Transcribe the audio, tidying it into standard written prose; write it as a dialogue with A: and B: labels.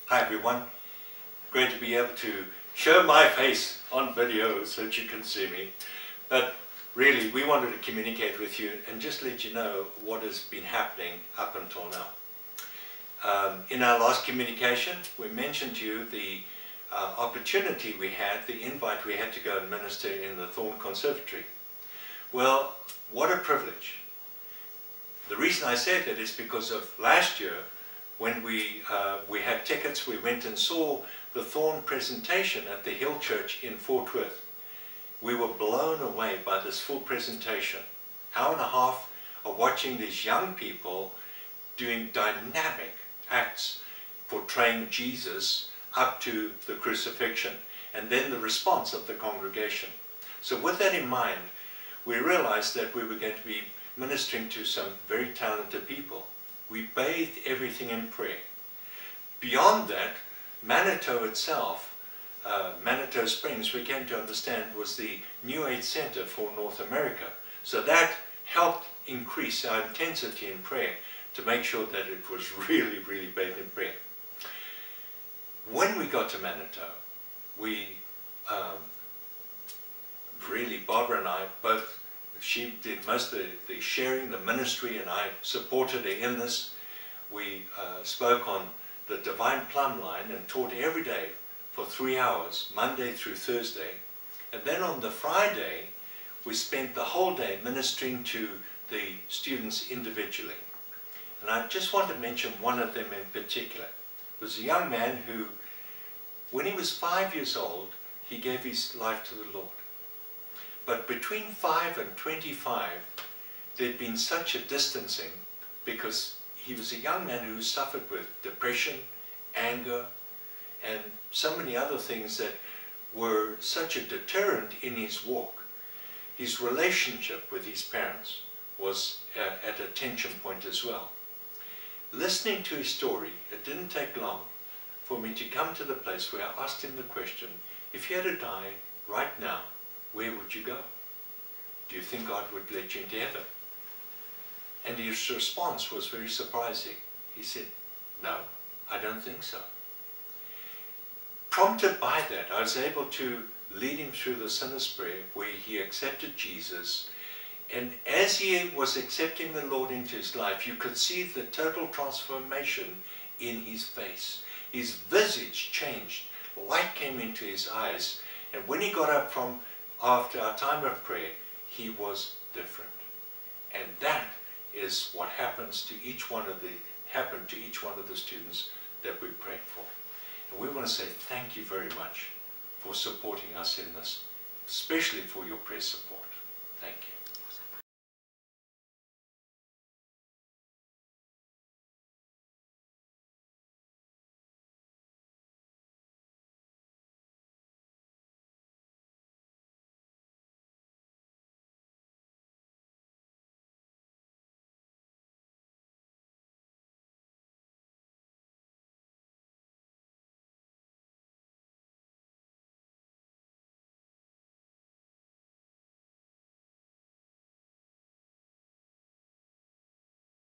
A: Hi everyone, great to be able to show my face on video so that you can see me. But really we wanted to communicate with you and just let you know what has been happening up until now. In our last communication we mentioned to you the opportunity we had, the invite we had to go and minister in the Thorn Conservatory. Well, what a privilege. The reason I say that is because of last year when we had tickets. We went and saw the Thorn presentation at the Hill Church in Fort Worth. We were blown away by this full presentation. Hour and a half of watching these young people doing dynamic acts portraying Jesus up to the crucifixion, and then the response of the congregation. So with that in mind, we realized that we were going to be ministering to some very talented people. We bathed everything in prayer. Beyond that, Manitou itself, Manitou Springs, we came to understand was the New Age Center for North America. So that helped increase our intensity in prayer to make sure that it was really, really bathed in prayer. When we got to Manitou, we really, Barbara and I both, she did most of the sharing, the ministry, and I supported her in this. We spoke on the Divine Plumb Line and taught every day for 3 hours, Monday through Thursday. And then on the Friday, we spent the whole day ministering to the students individually. And I just want to mention one of them in particular. It was a young man who, when he was 5 years old, he gave his life to the Lord. But between 5 and 25, there'd been such a distancing because he was a young man who suffered with depression, anger, and so many other things that were such a deterrent in his walk. His relationship with his parents was at a tension point as well. Listening to his story, it didn't take long for me to come to the place where I asked him the question, if you had to die right now, where would you go? Do you think God would let you into heaven? And his response was very surprising. He said, no, I don't think so. Prompted by that, I was able to lead him through the sinner's prayer where he accepted Jesus. And as he was accepting the Lord into his life, you could see the total transformation in his face. His visage changed. Light came into his eyes. And when he got up from after our time of prayer, he was different. And that is what happens to each one of the students that we prayed for. And we want to say thank you very much for supporting us in this, especially for your prayer support. Thank you.